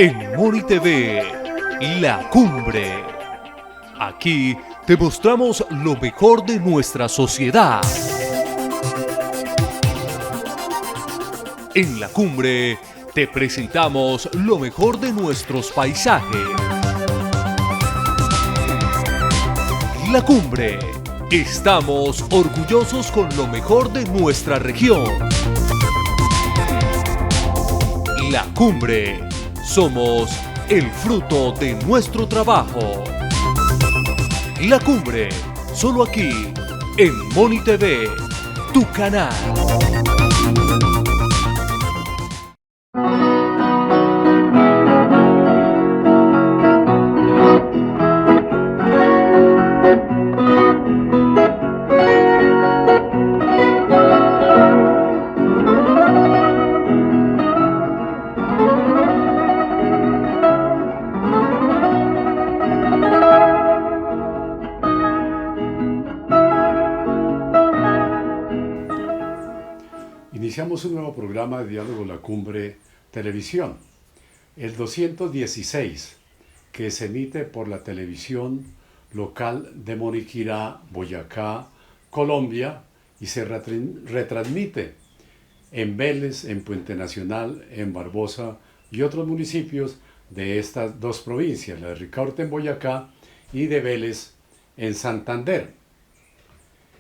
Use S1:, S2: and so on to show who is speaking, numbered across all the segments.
S1: En Moni TV, La Cumbre. Aquí te mostramos lo mejor de nuestra sociedad. En La Cumbre te presentamos lo mejor de nuestros paisajes. La Cumbre. Estamos orgullosos con lo mejor de nuestra región. La Cumbre. Somos el fruto de nuestro trabajo. La Cumbre. Solo aquí, en Moni TV, tu canal.
S2: Iniciamos un nuevo programa de Diálogo La Cumbre Televisión, el 216, que se emite por la televisión local de Moniquirá, Boyacá, Colombia, y se retransmite en Vélez, en Puente Nacional, en Barbosa y otros municipios de estas dos provincias, la de Ricaurte en Boyacá y de Vélez en Santander.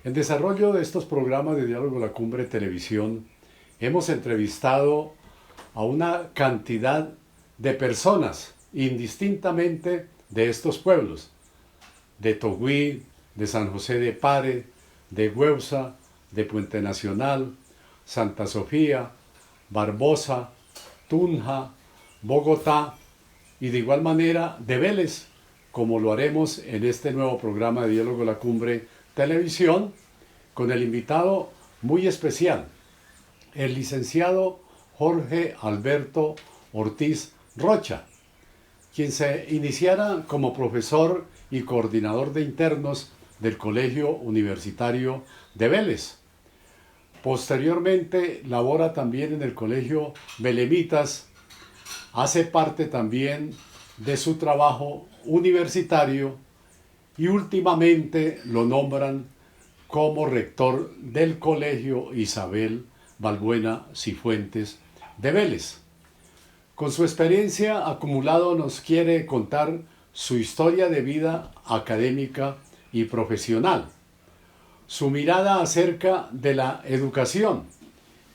S2: En desarrollo de estos programas de Diálogo La Cumbre Televisión, hemos entrevistado a una cantidad de personas, indistintamente de estos pueblos, de Togüí, de San José de Pare, de Güeusa, de Puente Nacional, Santa Sofía, Barbosa, Tunja, Bogotá y de igual manera de Vélez, como lo haremos en este nuevo programa de Diálogo La Cumbre Televisión, con el invitado muy especial, el licenciado Jorge Alberto Ortiz Rocha, quien se iniciara como profesor y coordinador de internos del Colegio Universitario de Vélez. Posteriormente labora también en el Colegio Belemitas, hace parte también de su trabajo universitario y últimamente lo nombran como rector del Colegio Isabel Balbuena Cifuentes de Vélez. Con su experiencia acumulado nos quiere contar su historia de vida académica y profesional, su mirada acerca de la educación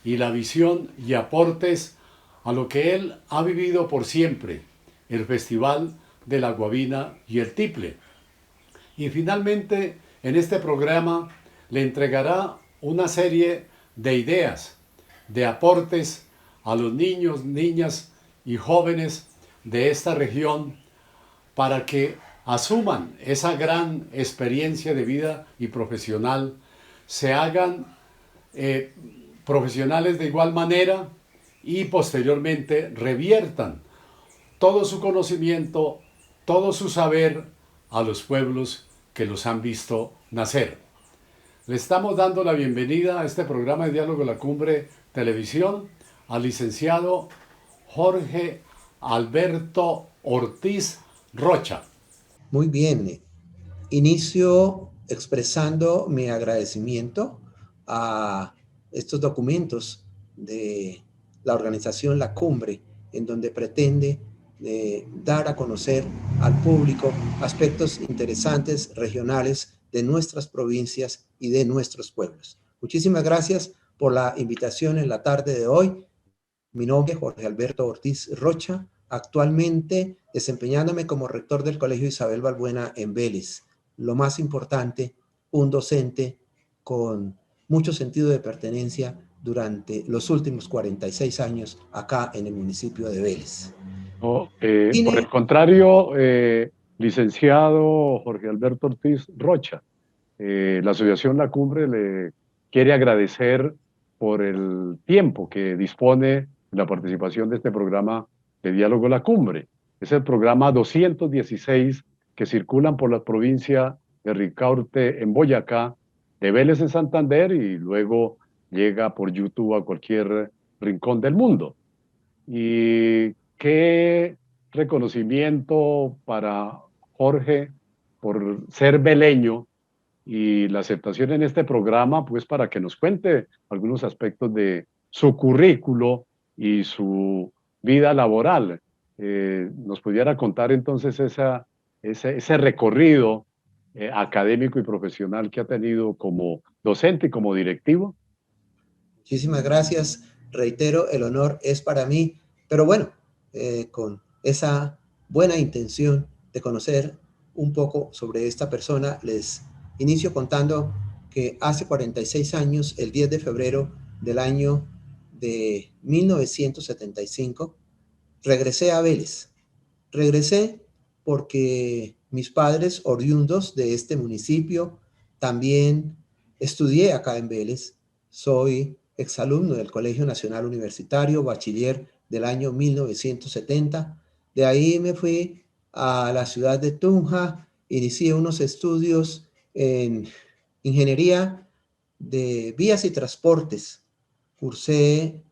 S2: y la visión y aportes a lo que él ha vivido por siempre, el Festival de la Guabina y el Tiple. Y finalmente, en este programa le entregará una serie de ideas, de aportes a los niños, niñas y jóvenes de esta región para que asuman esa gran experiencia de vida y profesional, se hagan profesionales de igual manera y posteriormente reviertan todo su conocimiento, todo su saber a los pueblos que los han visto nacer. Le estamos dando la bienvenida a este programa de Diálogo La Cumbre Televisión al licenciado Jorge Alberto Ortiz Rocha.
S3: Muy bien, inicio expresando mi agradecimiento a estos documentos de la organización La Cumbre, en donde pretende dar a conocer al público aspectos interesantes regionales de nuestras provincias y de nuestros pueblos. Muchísimas gracias por la invitación en la tarde de hoy. Mi nombre es Jorge Alberto Ortiz Rocha, actualmente desempeñándome como rector del Colegio Isabel Balbuena en Vélez. Lo más importante, un docente con mucho sentido de pertenencia durante los últimos 46 años acá en el municipio de Vélez.
S2: Por el contrario, licenciado Jorge Alberto Ortiz Rocha, la Asociación La Cumbre le quiere agradecer por el tiempo que dispone en la participación de este programa de Diálogo La Cumbre. Es el programa 216 que circulan por la provincia de Ricaurte en Boyacá, de Vélez en Santander y luego llega por YouTube a cualquier rincón del mundo. Y qué reconocimiento para Jorge por ser veleño y la aceptación en este programa, pues para que nos cuente algunos aspectos de su currículo y su vida laboral. Nos pudiera contar entonces ese recorrido académico y profesional que ha tenido como docente y como directivo.
S3: Muchísimas gracias. Reitero, el honor es para mí, pero bueno, con esa buena intención de conocer un poco sobre esta persona, les inicio contando que hace 46 años, el 10 de febrero del año de 1975, regresé a Vélez. Regresé porque mis padres, oriundos de este municipio, también estudié acá en Vélez. Soy exalumno del Colegio Nacional Universitario, bachiller del año 1970. De ahí me fui a la ciudad de Tunja, inicié unos estudios en ingeniería de vías y transportes. Cursé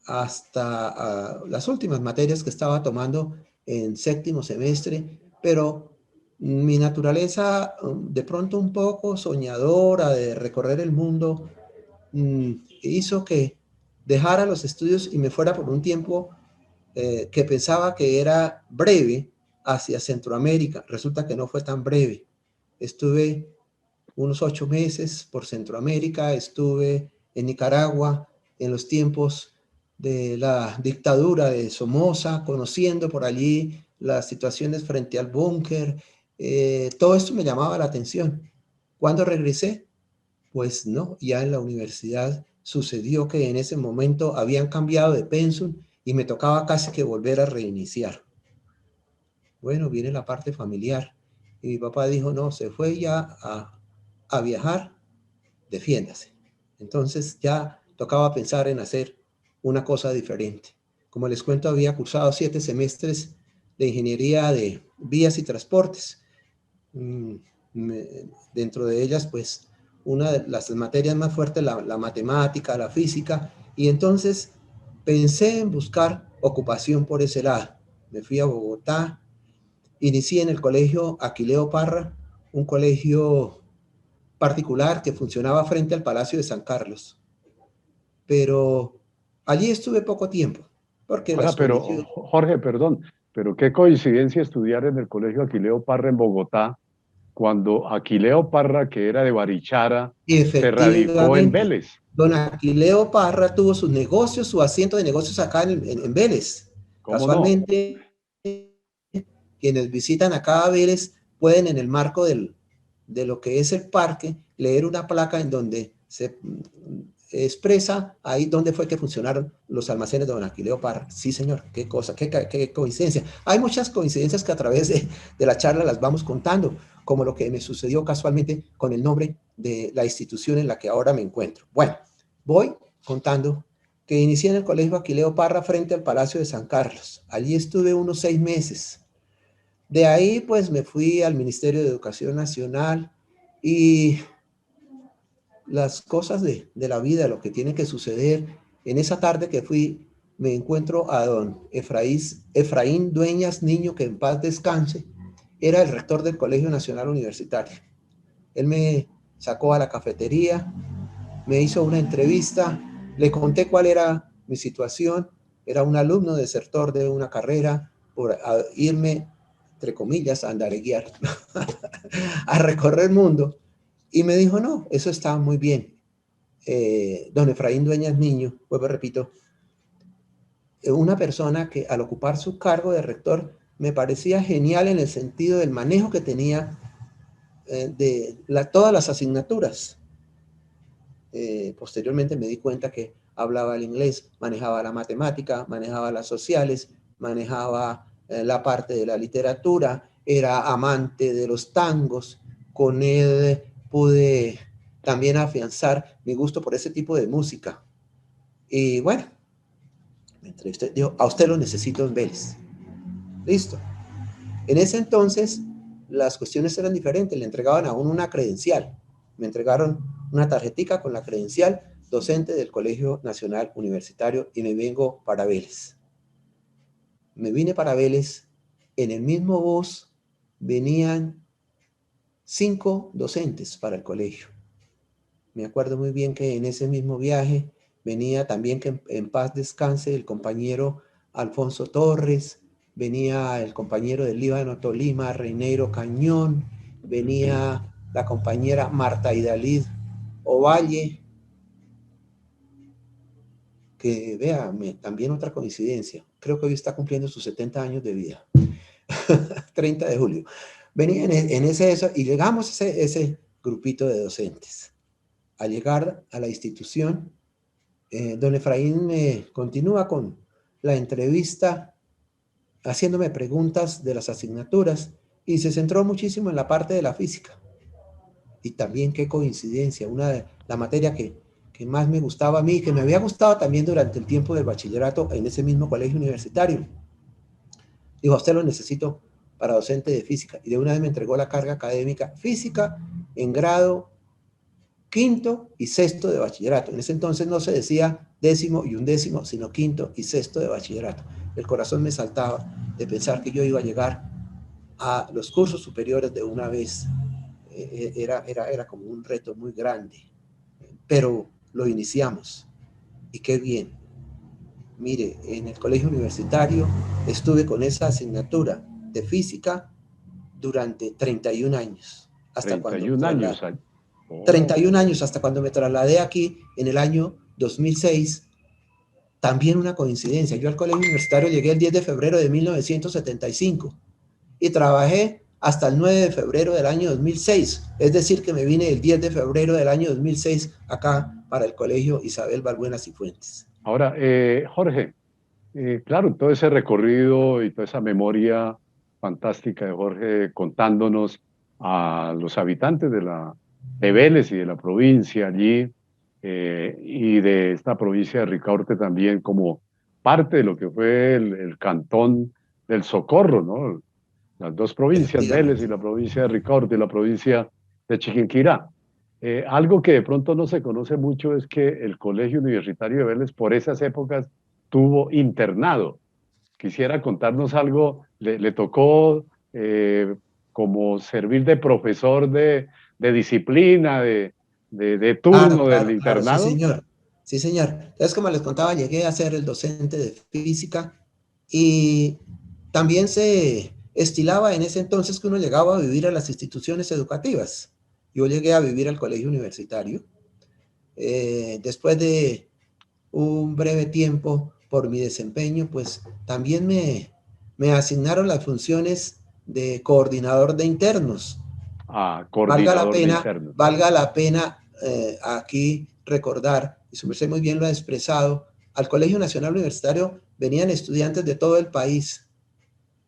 S3: hasta las últimas materias que estaba tomando en séptimo semestre, pero mi naturaleza de pronto un poco soñadora de recorrer el mundo hizo que dejara los estudios y me fuera por un tiempo que pensaba que era breve hacia Centroamérica. Resulta que no fue tan breve. Estuve unos 8 meses por Centroamérica, estuve en Nicaragua en los tiempos de la dictadura de Somoza, conociendo por allí las situaciones frente al búnker. Todo esto me llamaba la atención. ¿Cuándo regresé? Pues no, ya en la universidad sucedió que en ese momento habían cambiado de pensum y me tocaba casi que volver a reiniciar. Bueno, viene la parte familiar. Y mi papá dijo, no, se fue ya a viajar, defiéndase. Entonces ya tocaba pensar en hacer una cosa diferente. Como les cuento, había cursado 7 semestres de ingeniería de vías y transportes. Dentro de ellas, pues, una de las materias más fuertes, la matemática, la física, y entonces pensé en buscar ocupación por ese lado. Me fui a Bogotá, inicié en el colegio Aquileo Parra, un colegio particular que funcionaba frente al Palacio de San Carlos. Pero allí estuve poco tiempo, porque
S2: Ahora,
S3: las
S2: pero
S3: condiciones...
S2: Jorge, perdón, pero qué coincidencia estudiar en el Colegio Aquileo Parra en Bogotá, cuando Aquileo Parra, que era de Barichara, se radicó en
S3: Efectivamente,
S2: Vélez.
S3: don Aquileo Parra tuvo sus negocios, su asiento de negocios acá en Vélez.
S2: ¿Cómo no?
S3: Casualmente, quienes visitan acá a Vélez pueden en el marco de lo que es el parque leer una placa en donde se expresa ahí donde fue que funcionaron los almacenes de don Aquileo Parra. Sí, señor, qué cosa, qué coincidencia. Hay muchas coincidencias que a través de la charla las vamos contando, como lo que me sucedió casualmente con el nombre de la institución en la que ahora me encuentro. Bueno, voy contando que inicié en el Colegio Aquileo Parra frente al Palacio de San Carlos. Allí estuve unos 6 meses. De ahí pues me fui al Ministerio de Educación Nacional y las cosas de la vida, lo que tiene que suceder. En esa tarde que fui, me encuentro a don Efraín Dueñas Niño, que en paz descanse, era el rector del Colegio Nacional Universitario. Él me sacó a la cafetería, me hizo una entrevista, le conté cuál era mi situación. Era un alumno desertor de una carrera por irme, entre comillas, a andareguiar, a recorrer el mundo. Y me dijo, no, eso está muy bien. Don Efraín Dueñas Niño, vuelvo repito, una persona que al ocupar su cargo de rector me parecía genial en el sentido del manejo que tenía todas las asignaturas. Posteriormente me di cuenta que hablaba el inglés, manejaba la matemática, manejaba las sociales, manejaba la parte de la literatura, era amante de los tangos. Con él pude también afianzar mi gusto por ese tipo de música. Y bueno, me entrevisté, dijo, a usted lo necesito en Vélez. Listo. En ese entonces las cuestiones eran diferentes, le entregaban a uno una credencial. Me entregaron una tarjetica con la credencial docente del Colegio Nacional Universitario y me vengo para Vélez. Me vine para Vélez En el mismo bus venían 5 docentes para el colegio. Me acuerdo muy bien que en ese mismo viaje venía también, que en paz descanse, el compañero Alfonso Torres, venía el compañero del Líbano Tolima, Reineiro Cañón, venía la compañera Marta Idalid Ovalle, que vea, también otra coincidencia, creo que hoy está cumpliendo sus 70 años de vida, 30 de julio. Venía en ese eso, y llegamos a ese grupito de docentes. Al llegar a la institución, don Efraín continúa con la entrevista haciéndome preguntas de las asignaturas y se centró muchísimo en la parte de la física. Y también qué coincidencia, una de la materia que más me gustaba a mí, que me había gustado también durante el tiempo del bachillerato en ese mismo colegio universitario. Dijo, a usted lo necesito para docente de física. Y de una vez me entregó la carga académica física en grado quinto y sexto de bachillerato. En ese entonces no se decía 10º y 11º, sino quinto y sexto de bachillerato. El corazón me saltaba de pensar que yo iba a llegar a los cursos superiores de una vez. Era como un reto muy grande, pero lo iniciamos. Y qué bien. Mire, en el colegio universitario estuve con esa asignatura de física durante 31 años. Hasta
S4: 31 años.
S3: 31 años, hasta cuando me trasladé aquí en el año 2006. También una coincidencia. Yo al colegio universitario llegué el 10 de febrero de 1975 y trabajé hasta el 9 de febrero del año 2006. Es decir, que me vine el 10 de febrero del año 2006 acá para el colegio Isabel Balbuena Cifuentes.
S4: Ahora, Jorge, claro, todo ese recorrido y toda esa memoria fantástica de Jorge contándonos a los habitantes de Vélez y de la provincia allí, y de esta provincia de Ricaurte también como parte de lo que fue el cantón del Socorro, ¿no? Las dos provincias, Vélez y la provincia de Ricaurte y la provincia de Chiquinquirá. Algo que de pronto no se conoce mucho es que el Colegio Universitario de Vélez por esas épocas tuvo internado. Quisiera contarnos algo, le tocó como servir de profesor de disciplina, de turno del internado.
S3: Sí, señor. Sí, señor. Entonces, como les contaba, llegué a ser el docente de física y también se estilaba en ese entonces que uno llegaba a vivir a las instituciones educativas. Yo llegué a vivir al colegio universitario. Después de un breve tiempo por mi desempeño, pues también me asignaron las funciones de coordinador de internos.
S4: Coordinador de internos.
S3: Valga la pena aquí recordar, y su merced muy bien lo ha expresado, al Colegio Nacional Universitario venían estudiantes de todo el país,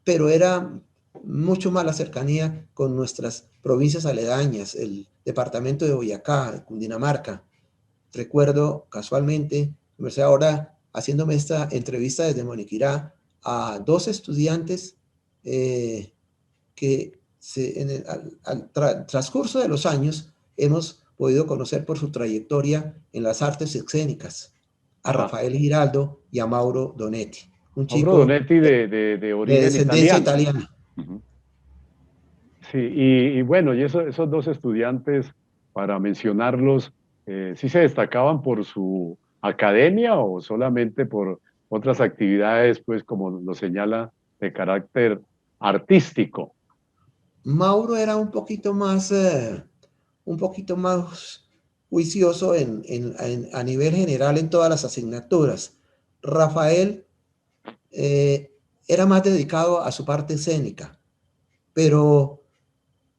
S3: pero era mucho más la cercanía con nuestras provincias aledañas, el departamento de Boyacá, Cundinamarca. Recuerdo casualmente, su merced, ahora haciéndome esta entrevista desde Moniquirá, a 2 estudiantes que al transcurso de los años hemos podido conocer por su trayectoria en las artes escénicas, a Rafael Giraldo y a Mauro Donetti. Un chico
S4: Mauro Donetti de origen
S3: de descendencia italiana.
S4: Sí, y bueno, y esos dos estudiantes, para mencionarlos, ¿sí se destacaban por su academia o solamente por otras actividades, pues como lo señala, de carácter artístico?
S3: Mauro era un poquito más juicioso a nivel general en todas las asignaturas. Rafael era más dedicado a su parte escénica, pero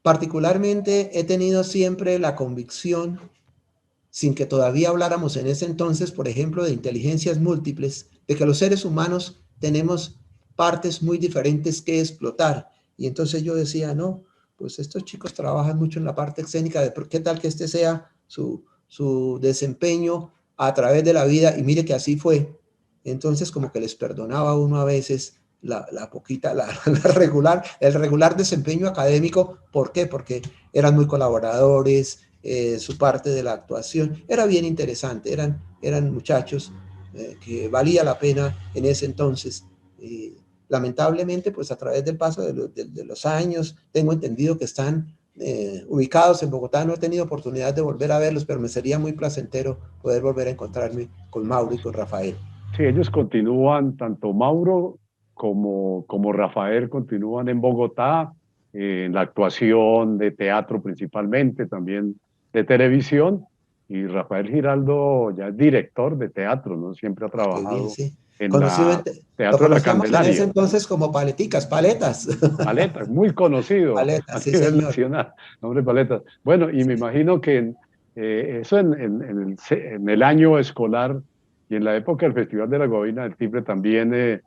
S3: particularmente he tenido siempre la convicción, sin que todavía habláramos en ese entonces, por ejemplo, de inteligencias múltiples, de que los seres humanos tenemos partes muy diferentes que explotar. Y entonces yo decía, no, pues estos chicos trabajan mucho en la parte escénica, de qué tal que este sea su desempeño a través de la vida, y mire que así fue. Entonces como que les perdonaba a uno a veces el regular desempeño académico. ¿Por qué? Porque eran muy colaboradores, su parte de la actuación era bien interesante, eran muchachos que valía la pena en ese entonces lamentablemente, pues a través del paso de los años, tengo entendido que están ubicados en Bogotá. No he tenido oportunidad de volver a verlos, pero me sería muy placentero poder volver a encontrarme con Mauro y con Rafael.
S4: Sí, ellos continúan, tanto Mauro como Rafael continúan en Bogotá, en la actuación de teatro principalmente, también de televisión, y Rafael Giraldo ya es director de teatro, ¿no? Siempre ha
S3: Qué bien,
S4: trabajado
S3: sí.
S4: en
S3: Conocido
S4: la
S3: lo
S4: Teatro de la
S3: conocíamos en ese
S4: Candelaria.
S3: entonces como paletas.
S4: Paletas, muy conocido a
S3: Paletas, sí,
S4: nivel
S3: señor.
S4: nacional, nombre Paletas. Bueno, y me imagino que eso en el año escolar y en la época del Festival de la Guabina del Tiple también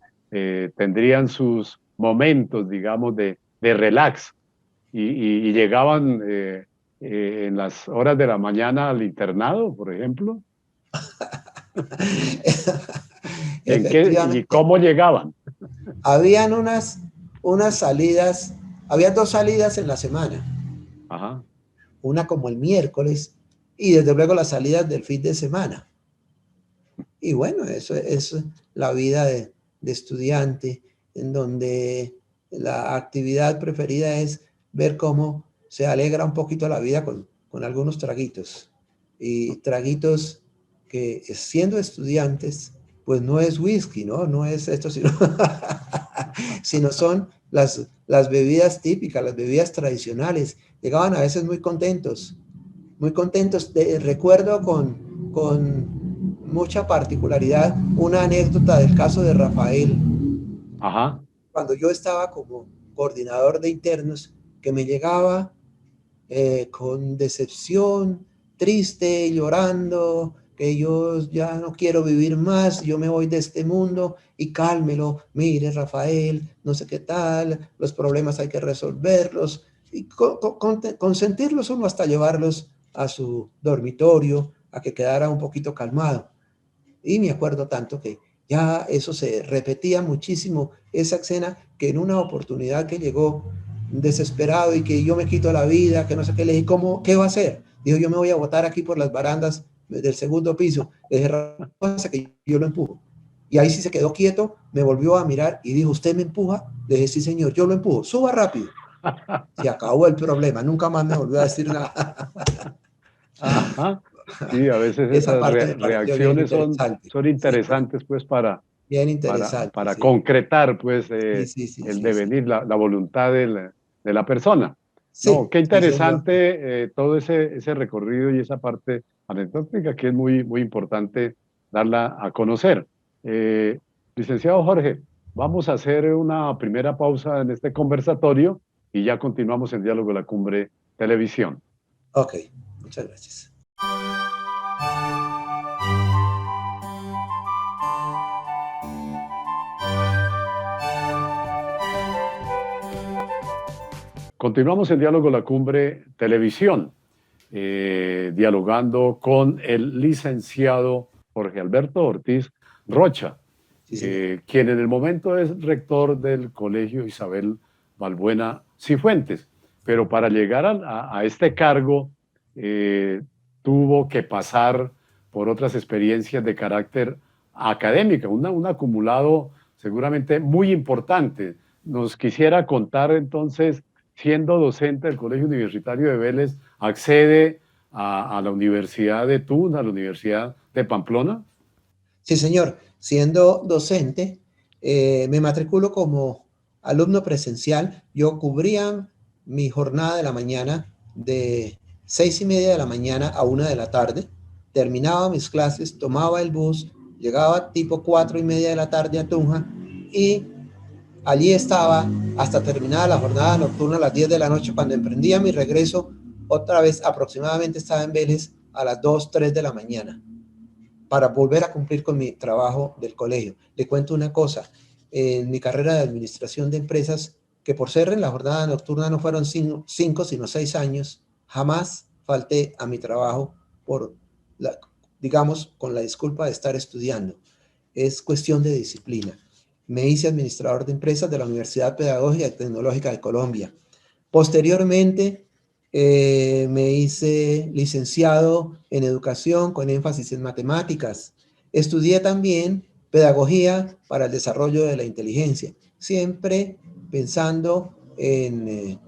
S4: tendrían sus momentos, digamos, de relax y llegaban en las horas de la mañana al internado, por ejemplo. ¿En qué y
S3: Efectivamente.
S4: cómo llegaban?
S3: Habían unas salidas, había 2 salidas en la semana,
S4: Ajá.
S3: una como el miércoles y desde luego las salidas del fin de semana. Y bueno, eso es la vida de estudiante, en donde la actividad preferida es ver cómo se alegra un poquito la vida con algunos traguitos. Y traguitos que siendo estudiantes, pues no es whisky, ¿no? No es esto, sino, sino son las bebidas típicas, las bebidas tradicionales. Llegaban a veces muy contentos, muy contentos. Recuerdo con mucha particularidad una anécdota del caso de Rafael.
S4: Ajá.
S3: Cuando yo estaba como coordinador de internos, que me llegaba con decepción, triste, llorando, que yo ya no quiero vivir más, yo me voy de este mundo y cálmelo, mire Rafael, no sé qué tal, los problemas hay que resolverlos y consentirlos uno hasta llevarlos a su dormitorio, a que quedara un poquito calmado. Y me acuerdo tanto que ya eso se repetía muchísimo, esa escena, que en una oportunidad que llegó desesperado y que yo me quito la vida, que no sé qué, le dije, ¿cómo, qué va a hacer? Dijo, yo me voy a botar aquí por las barandas del segundo piso. Le dije, Rafa, que yo lo empujo. Y ahí sí se quedó quieto, me volvió a mirar y dijo, ¿usted me empuja? Le dije, sí, señor, yo lo empujo, suba rápido. Se acabó el problema, nunca más me volvió a decir nada.
S4: Ajá. Sí, a veces
S3: Esa
S4: esas
S3: parte me pareció bien
S4: reacciones
S3: interesante.
S4: son
S3: Sí,
S4: interesantes pues
S3: bien interesante,
S4: para
S3: sí.
S4: concretar pues
S3: Sí, sí, sí,
S4: el
S3: sí, sí.
S4: devenir, la voluntad de la persona. No,
S3: Sí,
S4: qué
S3: sí, señor.
S4: interesante todo ese recorrido y esa parte anecdótica que es muy, muy importante darla a conocer. Eh, Licenciado Jorge, vamos a hacer una primera pausa en este conversatorio y ya continuamos en Diálogo de la Cumbre Televisión.
S3: Ok, muchas gracias.
S4: Continuamos en Diálogo La Cumbre Televisión, dialogando con el licenciado Jorge Alberto Ortiz Rocha,
S3: Sí, señor.
S4: quien en el momento es rector del Colegio Isabel Balbuena Cifuentes, pero para llegar a este cargo tuvo que pasar por otras experiencias de carácter académico, un acumulado seguramente muy importante. Nos quisiera contar entonces, siendo docente del Colegio Universitario de Vélez, accede a la Universidad de Tun, a la Universidad de Pamplona.
S3: Sí, señor. Siendo docente, me matriculo como alumno presencial. Yo cubría mi jornada de la mañana de 6:30 de la mañana a 1 de la tarde. Terminaba mis clases, tomaba el bus, llegaba tipo 4:30 de la tarde a Tunja y allí estaba hasta terminada la jornada nocturna a las 10 de la noche. Cuando emprendía mi regreso, otra vez aproximadamente estaba en Vélez a las 2, 3 de la mañana para volver a cumplir con mi trabajo del colegio. Le cuento una cosa, en mi carrera de administración de empresas, que por ser en la jornada nocturna no fueron 5, sino 6 años, jamás falté a mi trabajo por, digamos, con la disculpa de estar estudiando. Es cuestión de disciplina. Me hice administrador de empresas de la Universidad Pedagógica y Tecnológica de Colombia. Posteriormente, me hice licenciado en educación con énfasis en matemáticas. Estudié también pedagogía para el desarrollo de la inteligencia. siempre pensando en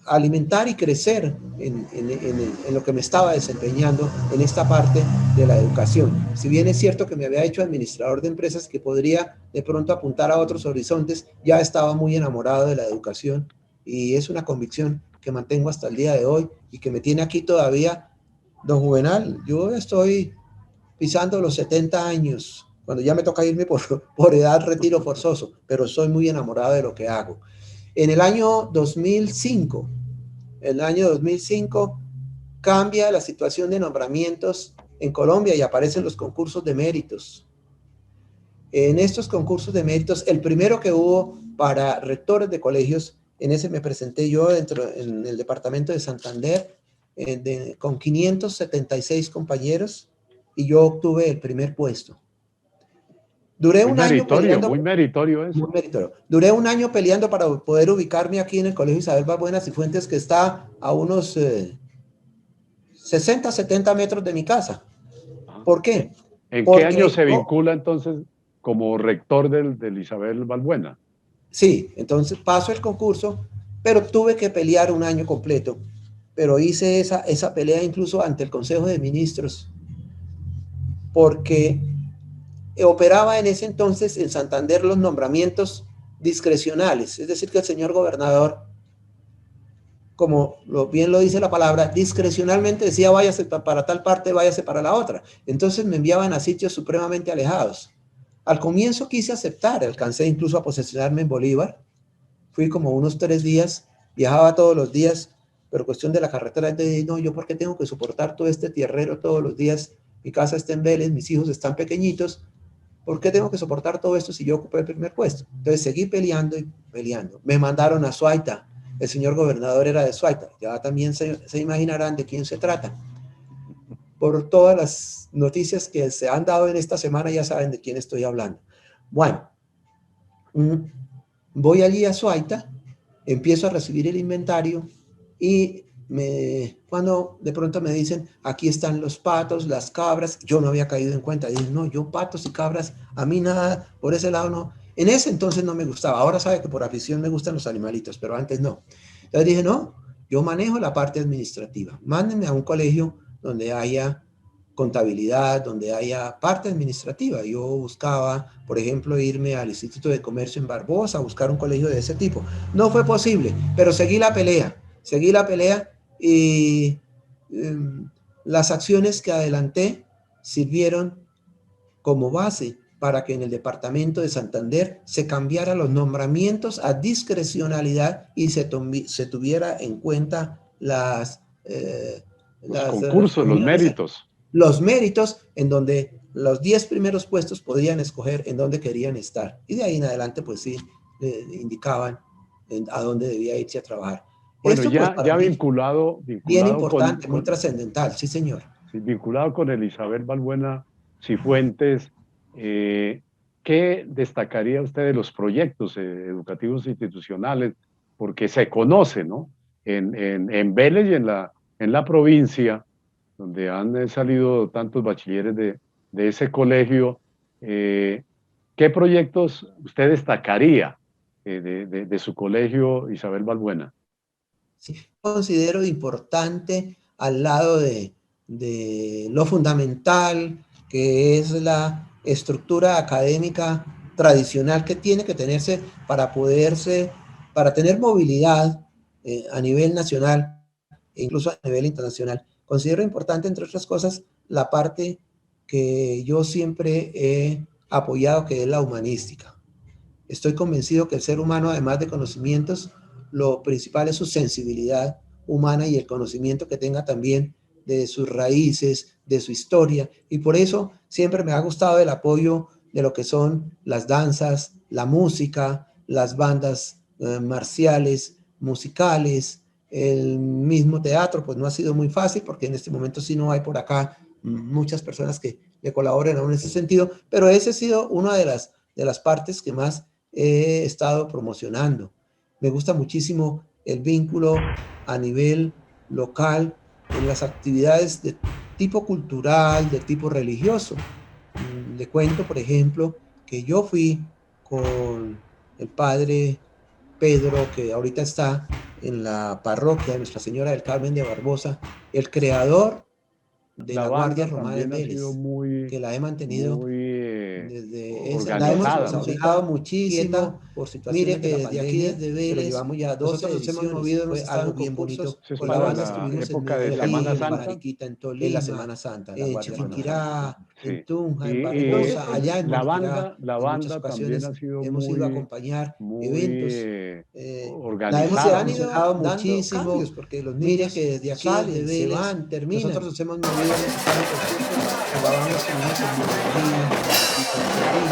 S3: alimentar y crecer en lo que me estaba desempeñando en esta parte de la educación. Si bien es cierto que me había hecho administrador de empresas, que podría de pronto apuntar a otros horizontes, ya estaba muy enamorado de la educación y es una convicción que mantengo hasta el día de hoy y que me tiene aquí todavía. Don Juvenal, yo estoy pisando los 70 años, cuando ya me toca irme por edad retiro forzoso, pero soy muy enamorado de lo que hago. En el año 2005 cambia la situación de nombramientos en Colombia y aparecen los concursos de méritos. En estos concursos de méritos, el primero que hubo para rectores de colegios, en ese me presenté yo en el departamento de Santander, con 576 compañeros, y yo obtuve el primer puesto. Duré un año peleando.
S4: Muy meritorio eso.
S3: Muy meritorio. Duré un año peleando para poder ubicarme aquí en el Colegio Isabel Balbuena Cifuentes, que está a unos 60, 70 metros de mi casa. ¿Por qué?
S4: ¿En
S3: Porque
S4: qué año se vincula entonces como rector del Isabel Balbuena?
S3: Sí, entonces paso el concurso, pero tuve que pelear un año completo. Pero hice esa pelea incluso ante el Consejo de Ministros, porque operaba en ese entonces en Santander los nombramientos discrecionales, es decir, que el señor gobernador, como bien lo dice la palabra, discrecionalmente decía váyase para tal parte, váyase para la otra. Entonces me enviaban a sitios supremamente alejados. Al comienzo quise aceptar, alcancé incluso a posesionarme en Bolívar, fui como unos 3 días, viajaba todos los días, pero cuestión de la carretera, no, yo por qué tengo que soportar todo este tierrero todos los días, mi casa está en Vélez, mis hijos están pequeñitos, ¿por qué tengo que soportar todo esto si yo ocupé el primer puesto? Entonces seguí peleando y peleando. Me mandaron a Suaita. El señor gobernador era de Suaita. Ya también se imaginarán de quién se trata. Por todas las noticias que se han dado en esta semana, ya saben de quién estoy hablando. Bueno, voy allí a Suaita, empiezo a recibir el inventario y cuando de pronto me dicen, aquí están los patos, las cabras, yo no había caído en cuenta. Dije, no, yo patos y cabras, a mí nada, por ese lado no. En ese entonces no me gustaba. Ahora sabe que por afición me gustan los animalitos, pero antes no. Entonces dije, no, yo manejo la parte administrativa. Mándenme a un colegio donde haya contabilidad, donde haya parte administrativa. Yo buscaba, por ejemplo, irme al Instituto de Comercio en Barbosa, a buscar un colegio de ese tipo. No fue posible, pero seguí la pelea y las acciones que adelanté sirvieron como base para que en el departamento de Santander se cambiaran los nombramientos a discrecionalidad y se tuviera en cuenta los
S4: concursos, los méritos.
S3: Los méritos en donde los 10 primeros puestos podían escoger en dónde querían estar. Y de ahí en adelante, pues sí, indicaban a dónde debía irse a trabajar.
S4: Bueno,
S3: esto,
S4: ya,
S3: pues,
S4: ya vinculado
S3: bien importante, muy trascendental, sí señor.
S4: Sí, vinculado con el Isabel Balbuena Cifuentes, ¿qué destacaría usted de los proyectos educativos institucionales? Porque se conoce, ¿no? En Vélez y en la provincia, donde han salido tantos bachilleres de ese colegio, ¿qué proyectos usted destacaría de su colegio Isabel Balbuena?
S3: Sí, considero importante al lado de lo fundamental, que es la estructura académica tradicional que tiene que tenerse para tener movilidad a nivel nacional e incluso a nivel internacional. Considero importante, entre otras cosas, la parte que yo siempre he apoyado, que es la humanística. Estoy convencido que el ser humano, además de conocimientos, lo principal es su sensibilidad humana y el conocimiento que tenga también de sus raíces, de su historia. Y por eso siempre me ha gustado el apoyo de lo que son las danzas, la música, las bandas marciales, musicales, el mismo teatro. Pues no ha sido muy fácil porque en este momento sí no hay por acá muchas personas que le colaboren aún en ese sentido, pero esa ha sido una de las partes que más he estado promocionando. Me gusta muchísimo el vínculo a nivel local en las actividades de tipo cultural, de tipo religioso. Le cuento, por ejemplo, que yo fui con el padre Pedro, que ahorita está en la parroquia de Nuestra Señora del Carmen de Barbosa, el creador de la Guardia Romana de
S4: también ha
S3: Vélez,
S4: sido muy,
S3: que la he mantenido
S4: muy
S3: desde
S4: organizada,
S3: la hemos
S4: ¿no?
S3: responsabilizado muchísimo por situaciones. Mire que desde aquí, desde Vélez, pero llevamos ya 12
S2: nosotros nos hemos
S3: ediciones.
S2: movido, hemos
S3: Fue
S2: estado
S3: algo
S2: en
S3: bien
S2: concursos.
S3: bonito.
S4: Eso es
S3: Con la
S4: para
S3: banda
S4: la
S3: estuvimos
S4: época
S3: en
S4: de
S3: Medellín,
S4: Semana
S3: en
S4: Santa.
S3: Barranquilla, en Tolima, en la Semana Santa, la Guardia Chiquinquirá,
S4: Sí.
S3: en Tunja, en
S4: Y
S3: Barbosa, allá en
S4: la
S3: Moniquirá.
S4: banda
S3: En muchas
S4: también
S3: ocasiones
S4: ha sido
S3: hemos ido a acompañar
S4: muy
S3: eventos.
S4: organizada,
S3: Se han
S4: ¿no?
S3: ido dando muchísimo cambios, porque los niños que desde aquí salen, se van, terminan. Nosotros nos hemos movido en el concurso, jugábamos con niños en Medellín, en Barranquilla, en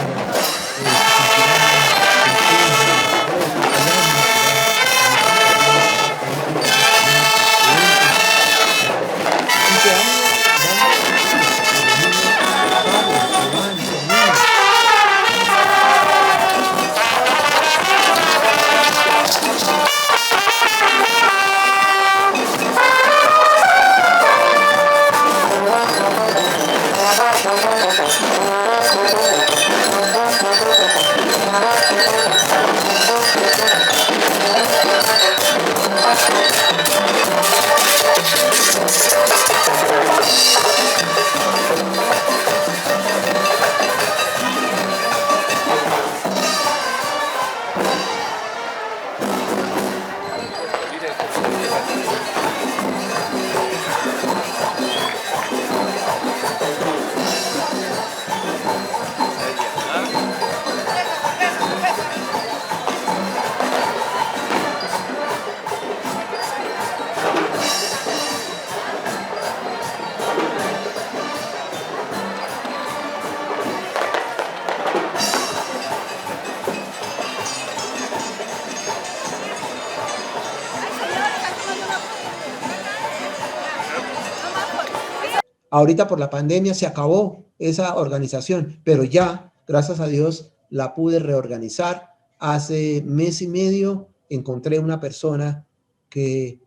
S3: Ahorita por la pandemia se acabó esa organización, pero ya, gracias a Dios, la pude reorganizar. Hace mes y medio encontré una persona que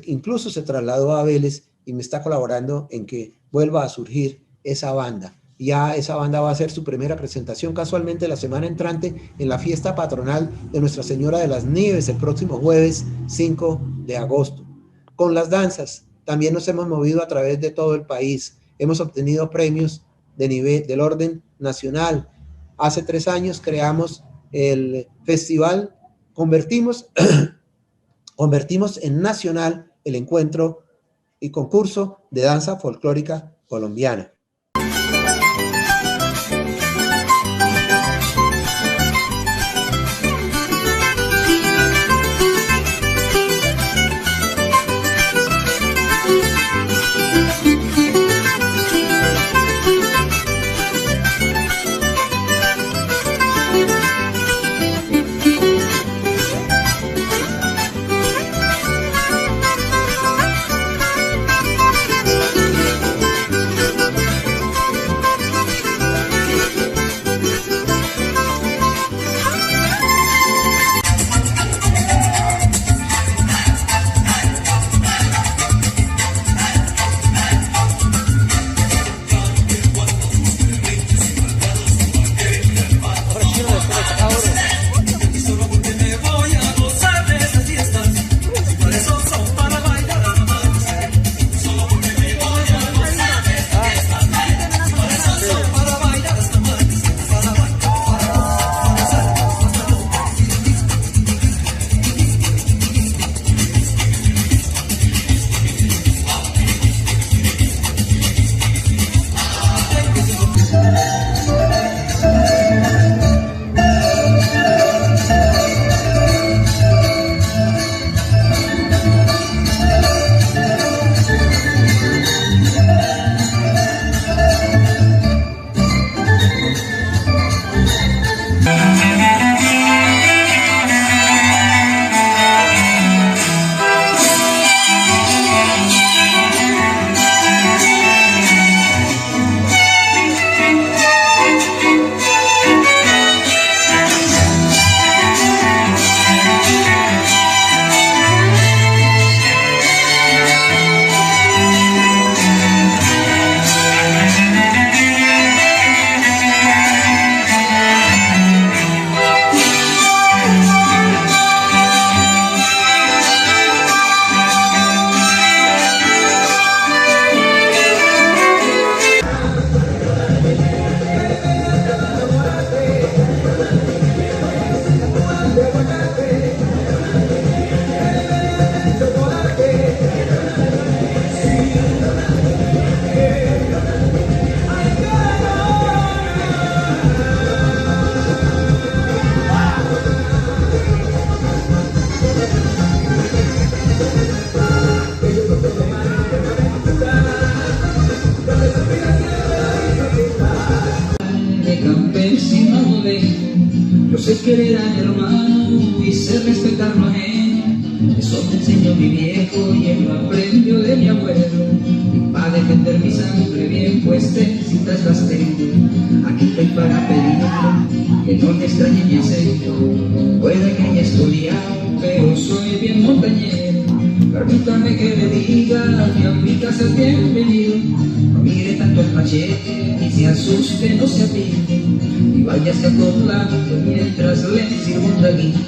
S3: incluso se trasladó a Vélez y me está colaborando en que vuelva a surgir esa banda. Ya esa banda va a hacer su primera presentación casualmente la semana entrante en la fiesta patronal de Nuestra Señora de las Nieves el próximo jueves 5 de agosto. Con las danzas también nos hemos movido a través de todo el país. Hemos obtenido premios de nivel del orden nacional. Hace 3 años creamos el festival, convertimos en nacional el encuentro y concurso de danza folclórica colombiana.
S5: hermano y sé respetar lo ajeno. Eso me enseñó mi viejo y él lo aprendió de mi abuelo. Y para defender mi sangre bien puestecitas las tengo. Aquí estoy para pedirle que no me extrañe mi acento. Puede que haya estudiado, pero soy bien montañero. Permítame que le diga que a mi casa es bienvenido. No mire tanto el machete y se asuste, no se apide. Y váyase acoplando mientras le sirvo un traguito.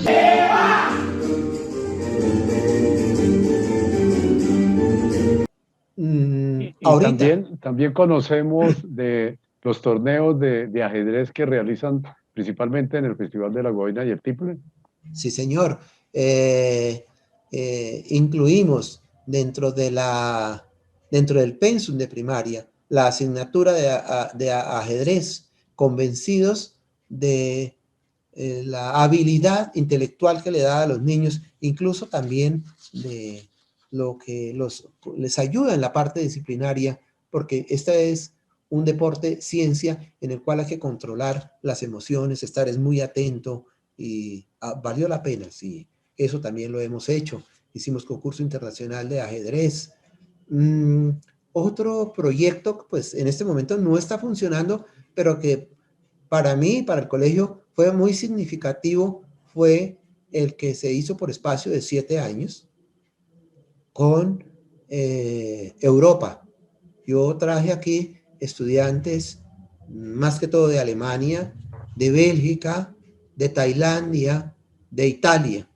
S4: Y
S3: Ahorita,
S4: también conocemos de los torneos de ajedrez que realizan principalmente en el Festival de la Guaina y el Tiple.
S3: sí, señor. Incluimos dentro del pensum de primaria la asignatura de ajedrez, convencidos de la habilidad intelectual que le da a los niños, incluso también de lo que les ayuda en la parte disciplinaria, porque este es un deporte ciencia en el cual hay que controlar las emociones, estar es muy atento y valió la pena, sí, eso también lo hemos hecho. Hicimos concurso internacional de ajedrez. Otro proyecto, pues en este momento no está funcionando, pero que para mí, para el colegio, fue muy significativo, fue el que se hizo por espacio de 7 años con Europa. Yo traje aquí estudiantes, más que todo de Alemania, de Bélgica, de Tailandia, de Italia.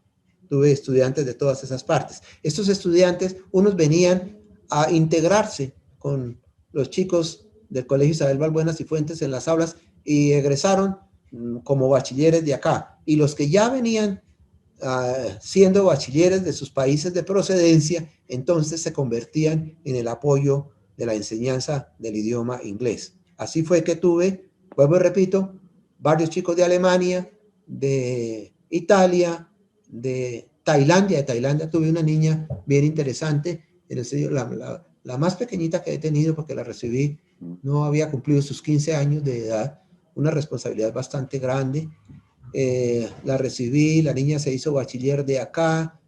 S3: Tuve estudiantes de todas esas partes. Estos estudiantes, unos venían a integrarse con los chicos del Colegio Isabel Balbuena Cifuentes en las aulas y egresaron como bachilleres de acá. Y los que ya venían siendo bachilleres de sus países de procedencia, entonces se convertían en el apoyo de la enseñanza del idioma inglés. Así fue que tuve, vuelvo y repito, varios chicos de Alemania, de Italia, de Tailandia. De Tailandia tuve una niña bien interesante, la más pequeñita que he tenido porque la recibí, no había cumplido sus 15 años de edad, una responsabilidad bastante grande. La recibí, la niña se hizo bachiller de acá,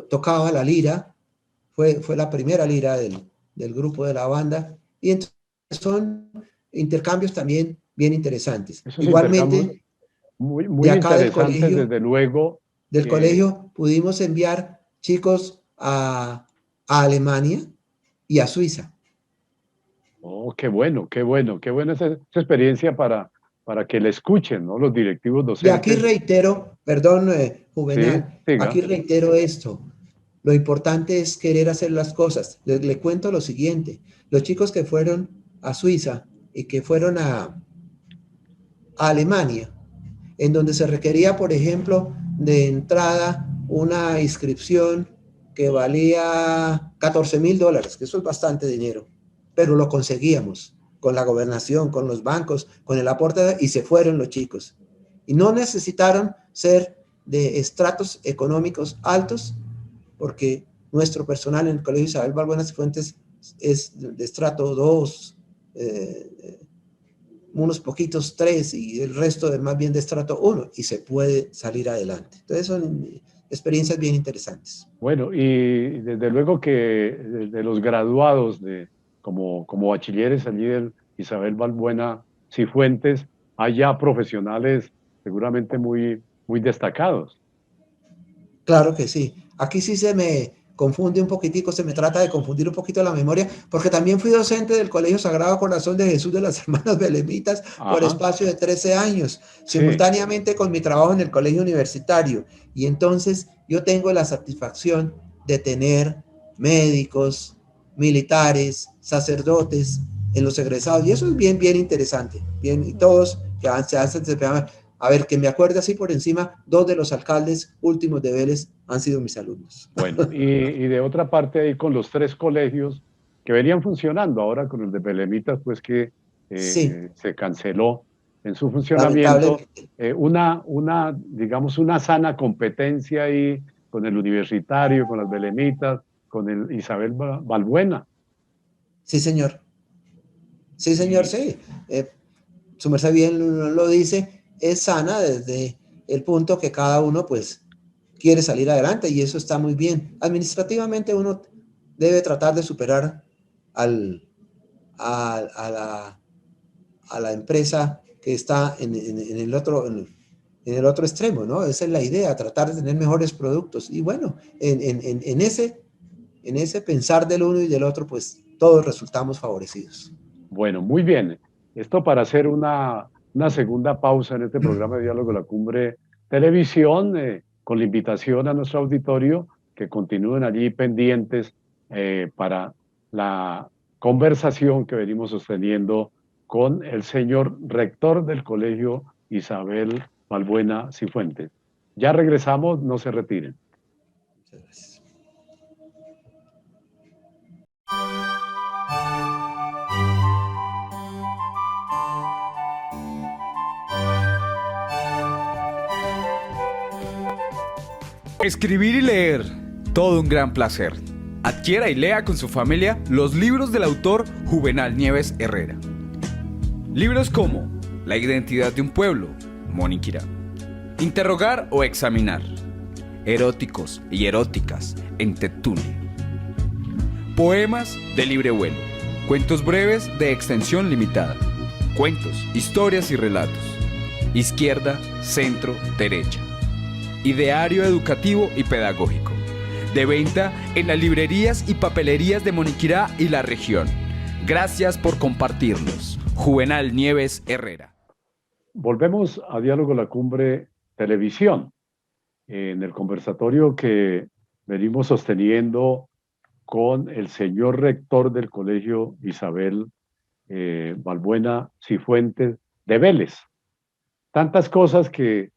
S3: tocaba la lira, fue la primera lira del grupo de la banda, y entonces son intercambios también bien interesantes.
S4: Esos intercambios
S3: Igualmente,
S4: muy
S3: de acá
S4: interesantes, desde luego.
S3: del colegio pudimos enviar chicos a Alemania y a Suiza.
S4: Oh, qué buena esa experiencia para que le escuchen, ¿no? Los directivos
S3: Y aquí
S4: docentes.
S3: reitero, perdón,
S4: Sí,
S3: Juvenal, aquí
S4: siga.
S3: reitero esto. Lo importante es querer hacer las cosas. Le cuento lo siguiente. Los chicos que fueron a Suiza y que fueron a Alemania, en donde se requería, por ejemplo, de entrada una inscripción que valía $14,000, que eso es bastante dinero, pero lo conseguíamos con la gobernación, con los bancos, con el aporte, y se fueron los chicos. Y no necesitaron ser de estratos económicos altos, porque nuestro personal en el Colegio Isabel Balbuena Cifuentes es de estrato 2, unos poquitos 3 y el resto de más bien de estrato 1, y se puede salir adelante. Entonces son experiencias bien interesantes.
S4: Bueno, y desde luego que de los graduados como bachilleres allí del Isabel Balbuena Cifuentes, hay ya profesionales seguramente muy destacados.
S3: Claro que sí. Aquí sí se me confunde un poquitico, se me trata de confundir un poquito la memoria, porque también fui docente del Colegio Sagrado Corazón de Jesús de las Hermanas Belemitas por
S4: Ajá,
S3: espacio de 13 años,
S4: sí.
S3: simultáneamente con mi trabajo en el colegio universitario. Y entonces yo tengo la satisfacción de tener médicos, militares, sacerdotes en los egresados. Y eso es bien, bien interesante. Bien, y todos que se hacen, a ver, que me acuerde así por encima, 2 de los alcaldes últimos de Vélez han sido mis alumnos.
S4: Bueno, y de otra parte ahí con los 3 colegios que venían funcionando, ahora con el de Belemitas, pues que
S3: Sí,
S4: se canceló en su funcionamiento,
S3: lamentablemente.
S4: digamos, una sana competencia ahí con el universitario, con las Belemitas, con el Isabel Balbuena.
S3: Sí, señor. Sí, señor,
S4: Y
S3: sí. Su merced bien lo dice. es sana desde el punto que cada uno pues quiere salir adelante y eso está muy bien. Administrativamente uno debe tratar de superar al, a la empresa que está en el otro extremo, ¿no? Esa es la idea, tratar de tener mejores productos. Y bueno, en ese pensar del uno y del otro, pues todos resultamos favorecidos.
S4: Bueno, muy bien. Esto para hacer una segunda pausa en este programa de Diálogo de la Cumbre Televisión, con la invitación a nuestro auditorio que continúen allí pendientes para la conversación que venimos sosteniendo con el señor rector del Colegio Isabel Balbuena Cifuentes. Ya regresamos, no se retiren.
S3: Muchas gracias.
S6: Escribir y leer, todo un gran placer. Adquiera y lea con su familia los libros del autor Juvenal Nieves Herrera. Libros como La identidad de un pueblo, Moniquirá. Interrogar o examinar. Eróticos y eróticas, en Tetune. Poemas de libre vuelo. Cuentos breves de extensión limitada. Cuentos, historias y relatos. Izquierda, centro, derecha. Ideario educativo y pedagógico. De venta en las librerías y papelerías de Moniquirá y la región. Gracias por compartirlos. Juvenal Nieves Herrera.
S4: Volvemos a Diálogo la Cumbre Televisión. En el conversatorio que venimos sosteniendo con el señor rector del Colegio Isabel Balbuena Cifuentes de Vélez. Tantas cosas que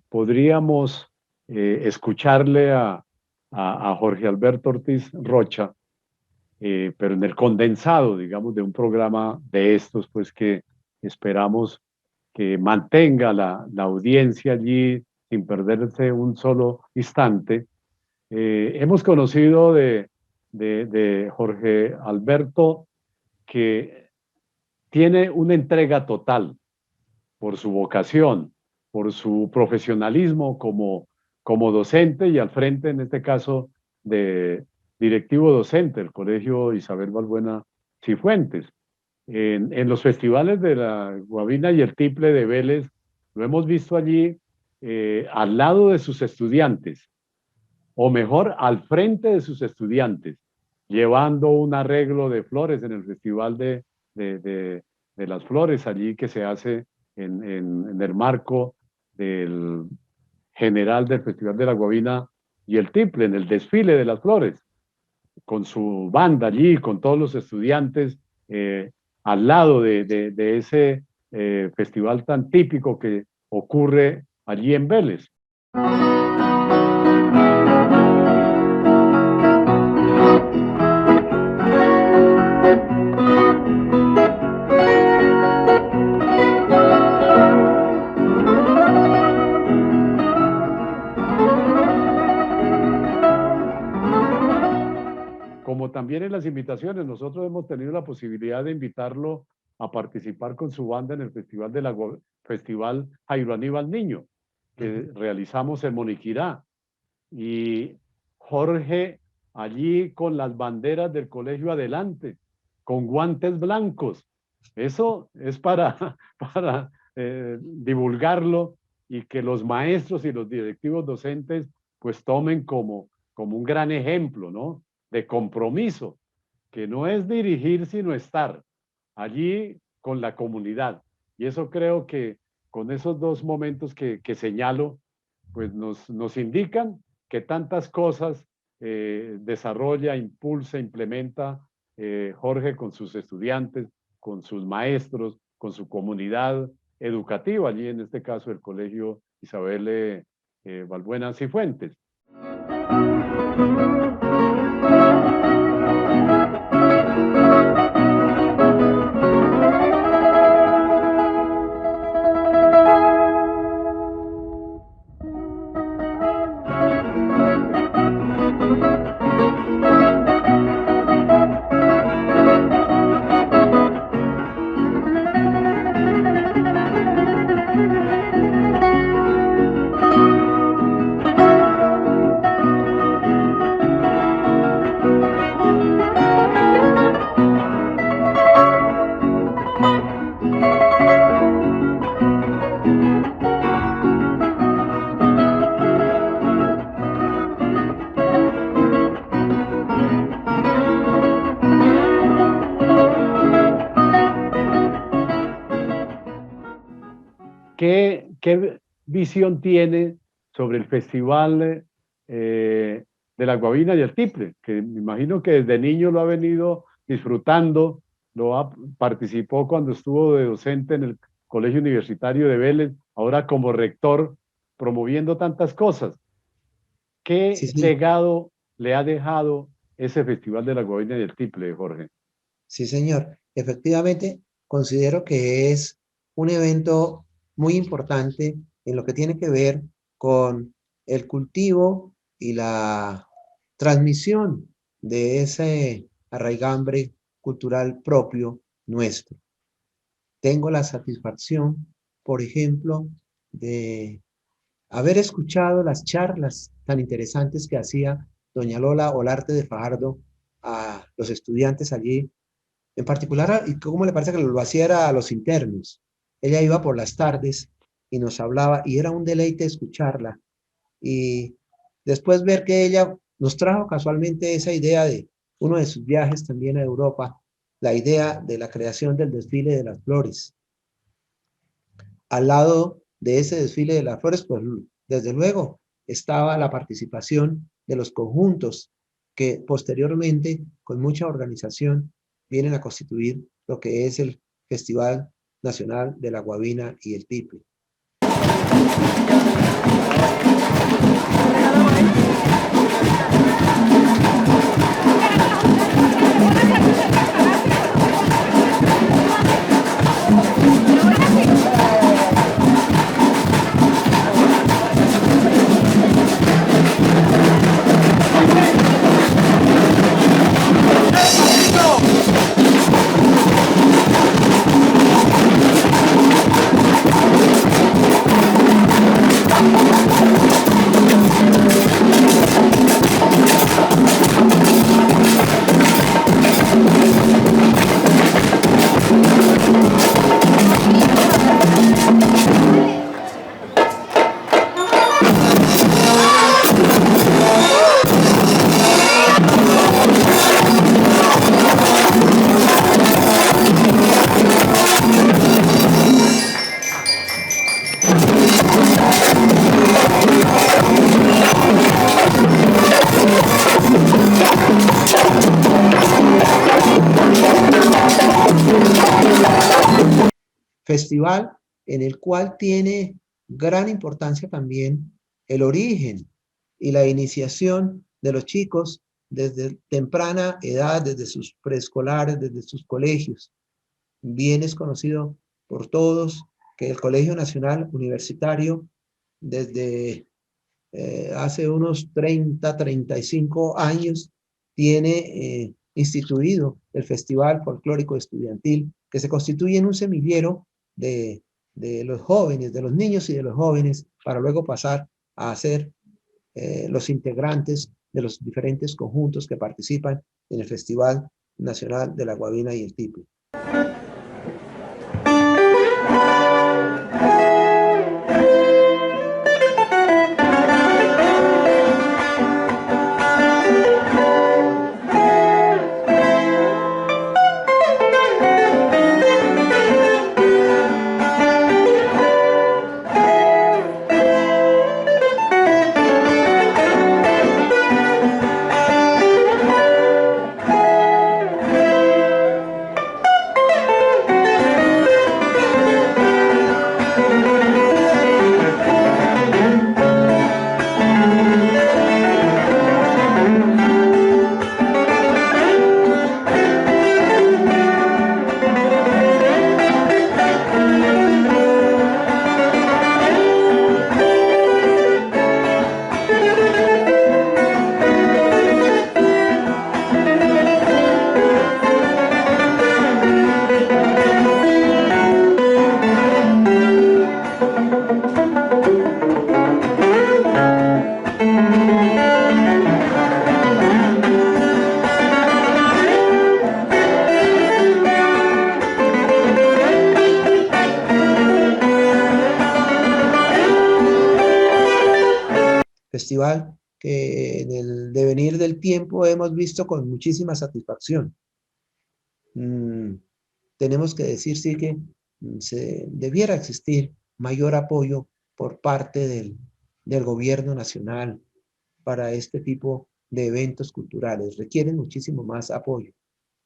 S4: podríamos escucharle a Jorge Alberto Ortiz Rocha, pero en el condensado, digamos, de un programa de estos, pues que esperamos que mantenga la audiencia allí sin perderse un solo instante. Hemos conocido de Jorge Alberto que tiene una entrega total por su vocación, por su profesionalismo como docente y al frente, en este caso, de directivo docente del Colegio Isabel Balbuena Cifuentes. En los festivales de la Guabina y el Tiple de Vélez, lo hemos visto allí al lado de sus estudiantes, o mejor, al frente de sus estudiantes, llevando un arreglo de flores en el Festival de las Flores, allí que se hace en el marco del general del Festival de la Guabina y el Tiple, en el desfile de las flores, con su banda allí, con todos los estudiantes, al lado de ese festival tan típico que ocurre allí en Vélez. Como también en las invitaciones, nosotros hemos tenido la posibilidad de invitarlo a participar con su banda en el Festival Jairo Aníbal Niño, que realizamos en Moniquirá. Y Jorge allí con las banderas del colegio adelante, con guantes blancos. Eso es para divulgarlo y que los maestros y los directivos docentes pues tomen como un gran ejemplo, ¿no?, de compromiso, que no es dirigir sino estar allí con la comunidad. Y eso creo que con esos dos momentos que señalo, pues nos indican que tantas cosas desarrolla, impulsa, implementa Jorge con sus estudiantes, con sus maestros, con su comunidad educativa, allí en este caso el Colegio Isabel Balbuena Cifuentes. ¿qué visión tiene sobre el Festival de la Guabina y el Tiple? Que me imagino que desde niño lo ha venido disfrutando, participó cuando estuvo de docente en el Colegio Universitario de Vélez, ahora como rector, promoviendo tantas cosas.
S3: Sí,
S4: ¿Qué
S3: sí,
S4: legado le ha dejado ese Festival de la Guabina y el Tiple, Jorge?
S3: sí, señor. Efectivamente, considero que es un evento muy importante en lo que tiene que ver con el cultivo y la transmisión de ese arraigambre cultural propio nuestro. Tengo la satisfacción, por ejemplo, de haber escuchado las charlas tan interesantes que hacía doña Lola Olarte de Fajardo a los estudiantes allí, en particular, y cómo le parece que lo hacía era a los internos. Ella iba por las tardes y nos hablaba y era un deleite escucharla. Y después ver que ella nos trajo casualmente esa idea de uno de sus viajes también a Europa, la idea de la creación del desfile de las flores. Al lado de ese desfile de las flores, pues desde luego estaba la participación de los conjuntos que posteriormente, con mucha organización, vienen a constituir lo que es el Festival Nacional de la Guabina y el Tiple. Festival en el cual tiene gran importancia también el origen y la iniciación de los chicos desde temprana edad, desde sus preescolares, desde sus colegios. Bien es conocido por todos que el Colegio Nacional Universitario, desde hace unos 35 años, tiene instituido el Festival Folclórico Estudiantil, que se constituye en un semillero de, de los jóvenes, de los niños y de los jóvenes, para luego pasar a ser los integrantes de los diferentes conjuntos que participan en el Festival Nacional de la Guabina y el Tiple. Festival que en el devenir del tiempo hemos visto con muchísima satisfacción. Tenemos que decir sí que se debiera existir mayor apoyo por parte del gobierno nacional para este tipo de eventos culturales. Requieren muchísimo más apoyo.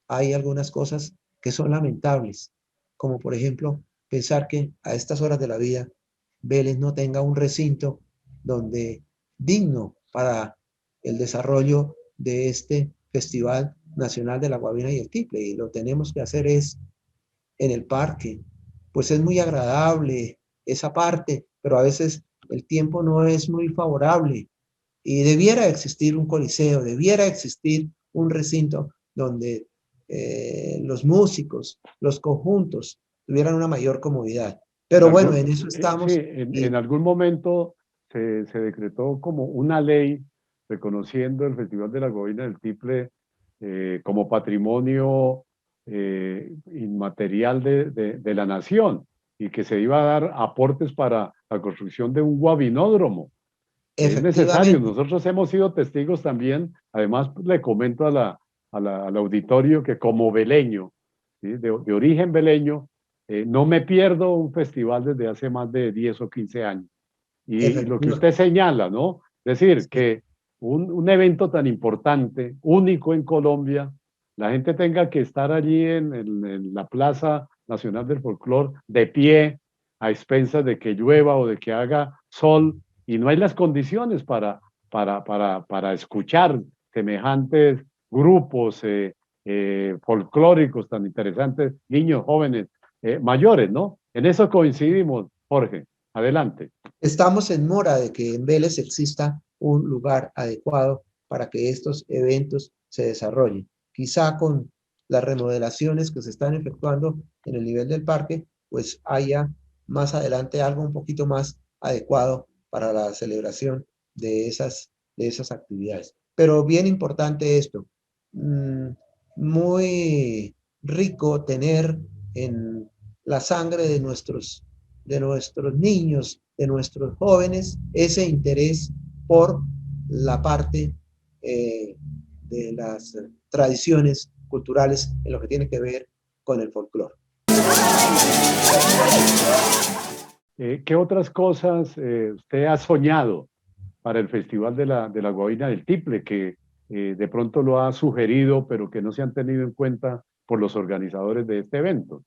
S3: Hay algunas cosas que son lamentables, como por ejemplo pensar que a estas horas de la vida Vélez no tenga un recinto donde digno para el desarrollo de este Festival Nacional de la Guabina y el Tiple. Y lo tenemos que hacer es en el parque. Pues es muy agradable esa parte, pero a veces el tiempo no es muy favorable. Y debiera existir un coliseo, debiera existir un recinto donde los músicos, los conjuntos tuvieran una mayor comodidad. Pero bueno, en eso
S4: Sí,
S3: estamos.
S4: en algún momento se decretó como una ley reconociendo el Festival de la Guabina del Tiple como patrimonio inmaterial de la nación y que se iba a dar aportes para la construcción de un guabinódromo. Es necesario,
S3: Efectivamente,
S4: nosotros hemos sido testigos también, además le comento al auditorio que como veleño, ¿sí? De origen veleño, no me pierdo un festival desde hace más de 10 o 15 años. Y lo que usted
S3: efectivamente.
S4: señala, ¿no? Es decir,
S3: Sí,
S4: que un evento tan importante, único en Colombia, la gente tenga que estar allí en la Plaza Nacional del Folclor de pie, a expensas de que llueva o de que haga sol, y no hay las condiciones para escuchar semejantes grupos folclóricos tan interesantes, niños, jóvenes, mayores, ¿no? En eso coincidimos, Jorge. Adelante.
S3: estamos en mora de que en Vélez exista un lugar adecuado para que estos eventos se desarrollen. Quizá con las remodelaciones que se están efectuando en el nivel del parque, pues haya más adelante algo un poquito más adecuado para la celebración de esas actividades. Pero bien importante esto, muy rico tener en la sangre de nuestros niños, de nuestros jóvenes, ese interés por la parte de las tradiciones culturales en lo que tiene que ver con el folclore.
S4: ¿Qué otras cosas usted ha soñado para el Festival de la Guabina del Tiple que de pronto lo ha sugerido, pero que no se han tenido en cuenta por los organizadores de este evento?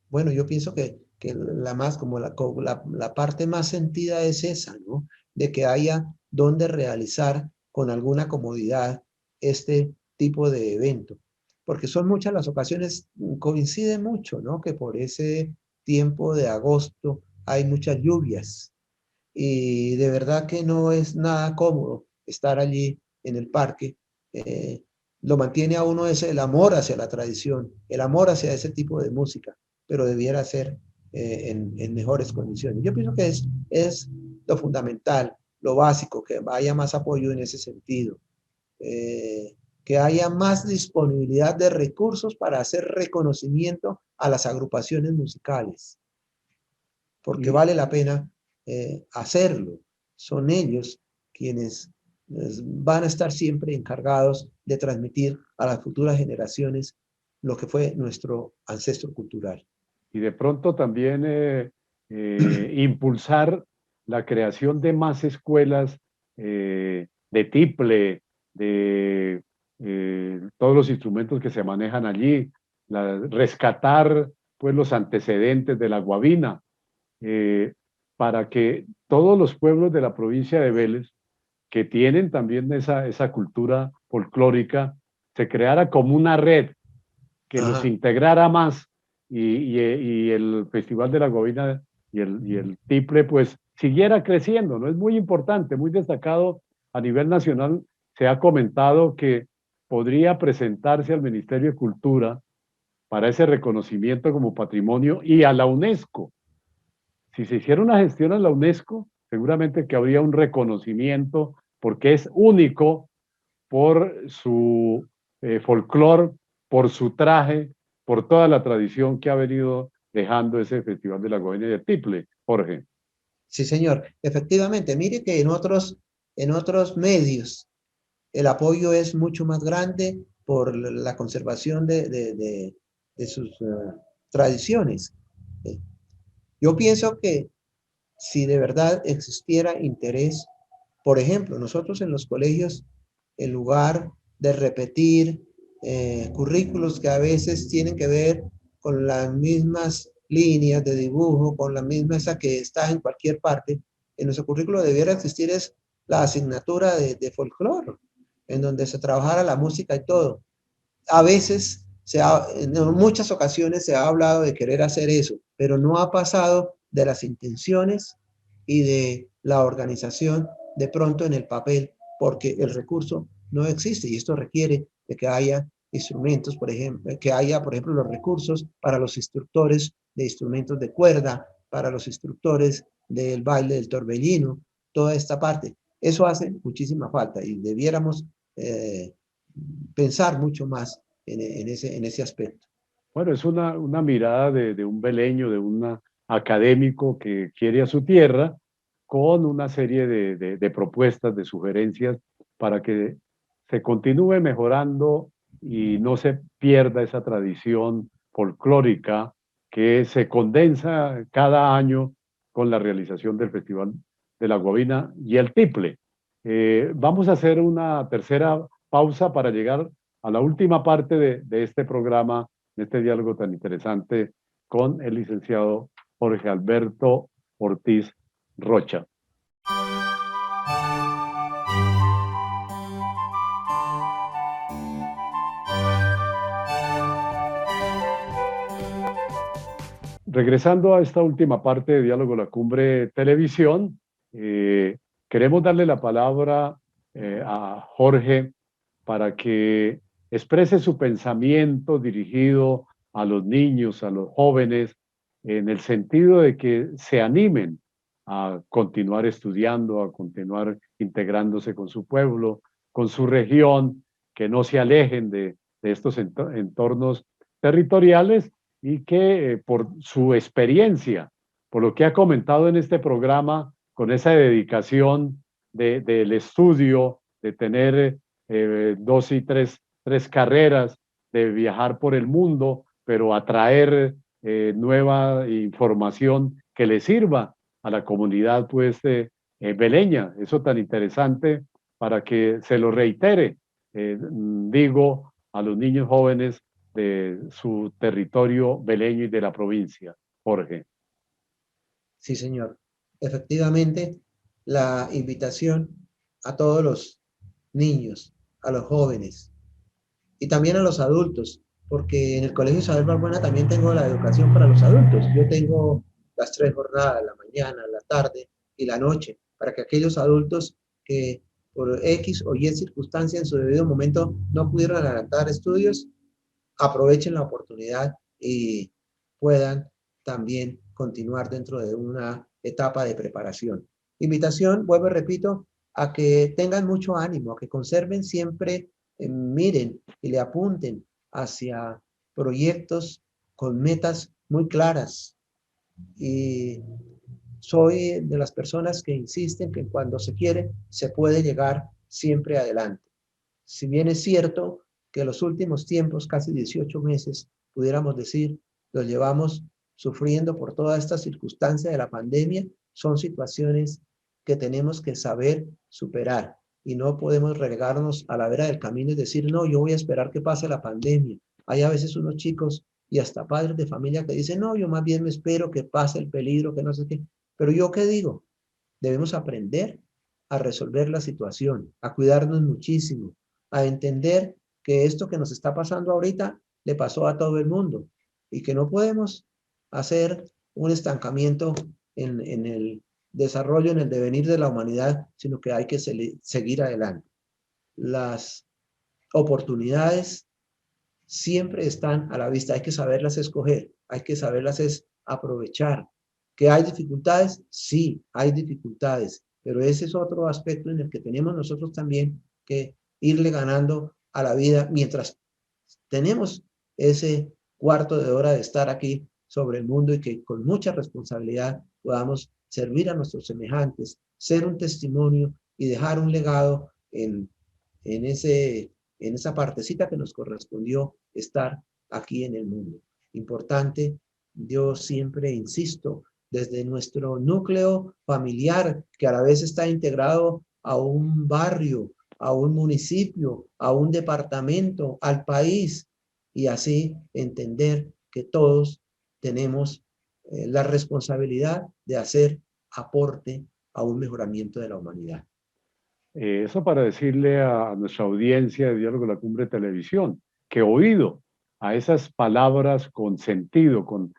S3: Bueno, yo pienso que la más, como la parte más sentida es esa, ¿no? De que haya donde realizar con alguna comodidad este tipo de evento. Porque son muchas las ocasiones, coincide mucho, ¿no? Que por ese tiempo de agosto hay muchas lluvias y de verdad que no es nada cómodo estar allí en el parque. Eh, lo mantiene a uno ese, el amor hacia la tradición, el amor hacia ese tipo de música, pero debiera ser en mejores condiciones. Yo pienso que es lo fundamental, lo básico, que haya más apoyo en ese sentido, que haya más disponibilidad de recursos para hacer reconocimiento a las agrupaciones musicales, porque
S4: Y,
S3: vale la pena hacerlo. Son ellos quienes van a estar siempre encargados de transmitir a las futuras generaciones lo que fue nuestro ancestro cultural.
S4: y de pronto también impulsar la creación de más escuelas de tiple, de todos los instrumentos que se manejan allí, rescatar pues los antecedentes de la guabina, eh, para que todos los pueblos de la provincia de Vélez, que tienen también esa cultura folclórica, se creara como una red que los
S3: Ajá.
S4: integrara más y el Festival de la Guabina y el Tiple pues siguiera creciendo, ¿no? Es muy importante, muy destacado a nivel nacional. Se ha comentado que podría presentarse al Ministerio de Cultura para ese reconocimiento como patrimonio y a la UNESCO. Si se hiciera una gestión a la UNESCO, seguramente que habría un reconocimiento porque es único por su folclore, por su traje, por toda la tradición que ha venido dejando ese Festival de la Guabina y del Tiple, Jorge.
S3: Sí, señor. Efectivamente, mire que en otros medios el apoyo es mucho más grande por la conservación de sus tradiciones. Yo pienso que si de verdad existiera interés. Por ejemplo, nosotros en los colegios, en lugar de repetir currículos que a veces tienen que ver con las mismas líneas de dibujo, con la misma esa que está en cualquier parte, en nuestro currículo debiera existir es la asignatura de folclore, en donde se trabajara la música y todo. A veces, en muchas ocasiones se ha hablado de querer hacer eso, pero no ha pasado de las intenciones y de la organización de pronto en el papel, porque el recurso no existe y esto requiere de que haya instrumentos, por ejemplo, que haya, por ejemplo, los recursos para los instructores de instrumentos de cuerda, para los instructores del baile del torbellino, toda esta parte. Eso hace muchísima falta y debiéramos pensar mucho más en ese aspecto.
S4: Bueno, es una mirada de un beleño, de un académico que quiere a su tierra, con una serie de propuestas, de sugerencias, para que se continúe mejorando y no se pierda esa tradición folclórica que se condensa cada año con la realización del Festival de la Guabina y el Tiple. Vamos a hacer una tercera pausa para llegar a la última parte de este programa, de este diálogo tan interesante con el licenciado Jorge Alberto Ortiz Rocha. Regresando a esta última parte de Diálogo La Cumbre Televisión, queremos darle la palabra a Jorge para que exprese su pensamiento dirigido a los niños, a los jóvenes, en el sentido de que se animen a continuar estudiando, a continuar integrándose con su pueblo, con su región, que no se alejen de estos entornos territoriales y que por su experiencia, por lo que ha comentado en este programa, con esa dedicación del estudio, de tener 2 y 3 carreras, de viajar por el mundo, pero atraer nueva información que le sirva a la comunidad pues beleña. Eso tan interesante para que se lo reitere, digo, a los niños jóvenes de su territorio beleño y de la provincia. Jorge.
S3: Sí, señor. Efectivamente, la invitación a todos los niños, a los jóvenes y también a los adultos, porque en el Colegio Isabel Balbuena también tengo la educación para los adultos. Yo tengo las 3 jornadas, la mañana, la tarde y la noche, para que aquellos adultos que por X o Y circunstancia en su debido momento no pudieron adelantar estudios, aprovechen la oportunidad y puedan también continuar dentro de una etapa de preparación. Invitación, vuelvo y repito, a que tengan mucho ánimo, a que conserven siempre, miren y le apunten hacia proyectos con metas muy claras. Y soy de las personas que insisten que cuando se quiere, se puede llegar siempre adelante. Si bien es cierto que los últimos tiempos, casi 18 meses, pudiéramos decir, los llevamos sufriendo por toda esta circunstancia de la pandemia, son situaciones que tenemos que saber superar y no podemos relegarnos a la vera del camino y decir, no, yo voy a esperar que pase la pandemia. Hay a veces unos chicos y hasta padres de familia que dicen, no, yo más bien me espero que pase el peligro, que no sé qué. Pero yo qué digo, debemos aprender a resolver la situación, a cuidarnos muchísimo, a entender que esto que nos está pasando ahorita le pasó a todo el mundo y que no podemos hacer un estancamiento en el desarrollo, en el devenir de la humanidad, sino que hay que seguir adelante. Las oportunidades siempre están a la vista, hay que saberlas escoger, hay que saberlas aprovechar. ¿Que hay dificultades? Sí, hay dificultades, pero ese es otro aspecto en el que tenemos nosotros también que irle ganando a la vida mientras tenemos ese cuarto de hora de estar aquí sobre el mundo y que con mucha responsabilidad podamos servir a nuestros semejantes, ser un testimonio y dejar un legado en esa partecita que nos correspondió estar aquí en el mundo. Importante, yo siempre insisto desde nuestro núcleo familiar, que a la vez está integrado a un barrio, a un municipio, a un departamento, al país, y así entender que todos tenemos la responsabilidad de hacer aporte a un mejoramiento de la humanidad.
S4: Eso para decirle a nuestra audiencia de Diálogo de la Cumbre Televisión, que oído a esas palabras con sentido, con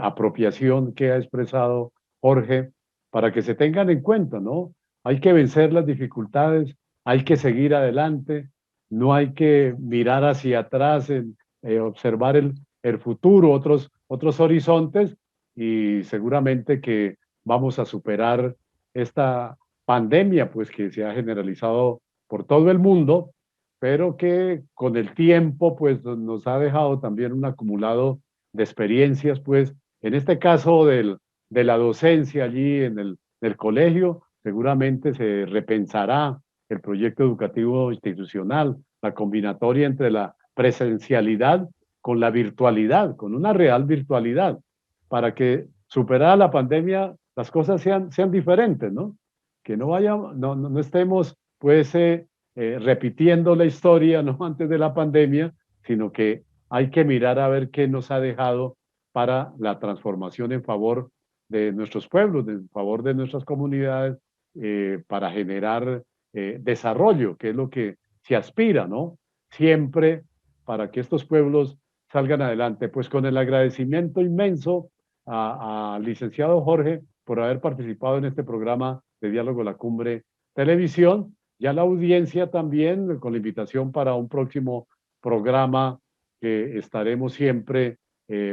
S4: apropiación que ha expresado Jorge, para que se tengan en cuenta, ¿no? Hay que vencer las dificultades, hay que seguir adelante, no hay que mirar hacia atrás, observar el futuro, otros horizontes, y seguramente que vamos a superar esta pandemia, pues que se ha generalizado por todo el mundo, pero que con el tiempo, pues nos ha dejado también un acumulado de experiencias, pues en este caso de la docencia allí en el colegio, seguramente se repensará el proyecto educativo institucional, la combinatoria entre la presencialidad con la virtualidad, con una real virtualidad, para que superada la pandemia las cosas sean diferentes, ¿no? Que no estemos pues repitiendo la historia, ¿no? Antes de la pandemia, sino que hay que mirar a ver qué nos ha dejado para la transformación en favor de nuestros pueblos, en favor de nuestras comunidades, para generar desarrollo, que es lo que se aspira, ¿no? Siempre para que estos pueblos salgan adelante. Pues con el agradecimiento inmenso al licenciado Jorge por haber participado en este programa de Diálogo de la Cumbre Televisión, y a la audiencia también con la invitación para un próximo programa que estaremos siempre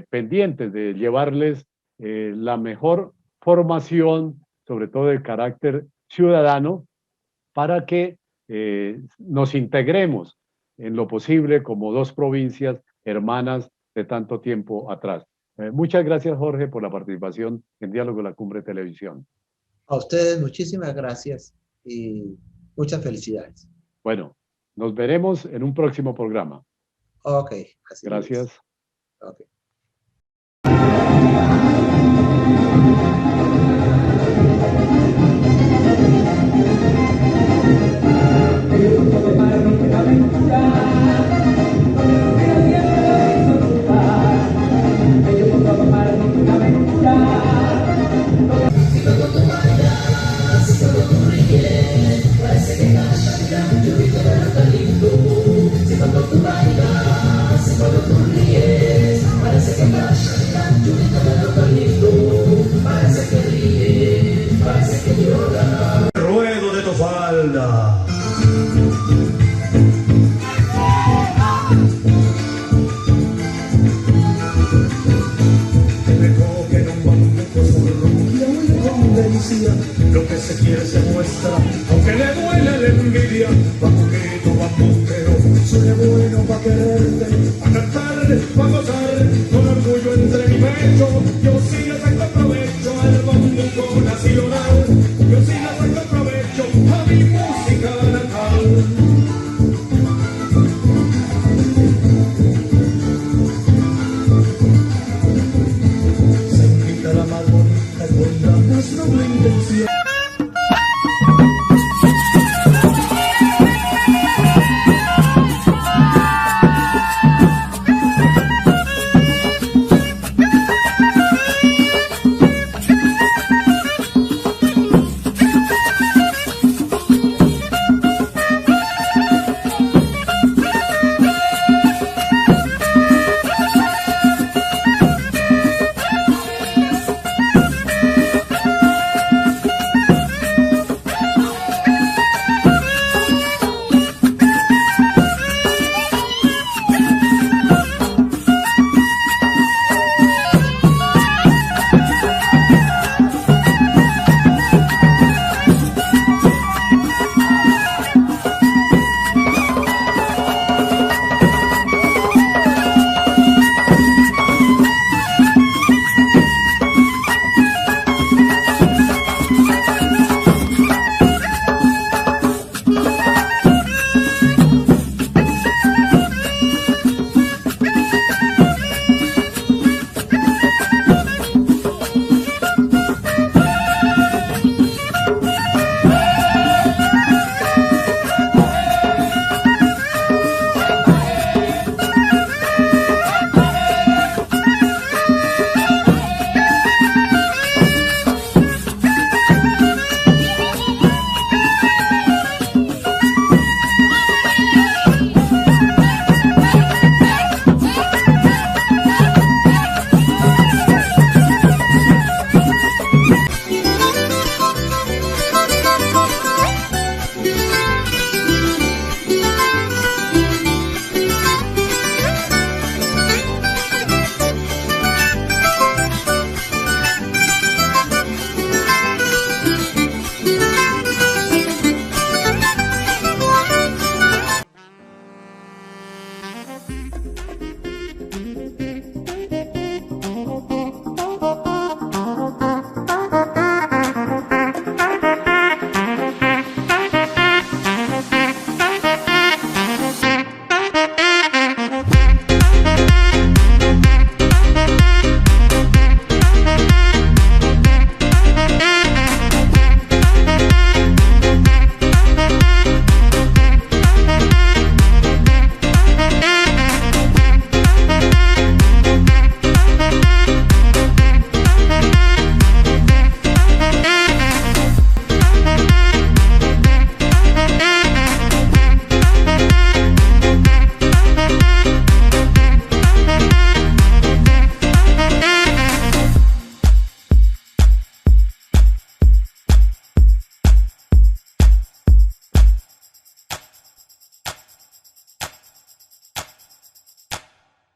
S4: pendientes de llevarles la mejor formación, sobre todo de carácter ciudadano, para que nos integremos en lo posible como dos provincias hermanas de tanto tiempo atrás. Muchas gracias, Jorge, por la participación en Diálogo de la Cumbre Televisión.
S3: A ustedes muchísimas gracias y muchas felicidades.
S4: Bueno, nos veremos en un próximo programa.
S3: Ok, así
S4: Gracias.
S3: es. Okay.
S7: Ruedo de tu falda. Te dejo que no momento solo rubia muy con delicia. Lo que se quiere se muestra, aunque le duele la envidia. Bambuquito, bambuquero, soy bueno pa' quererte, a cantar, pa' gozar, con orgullo entre mi pecho. Yo sí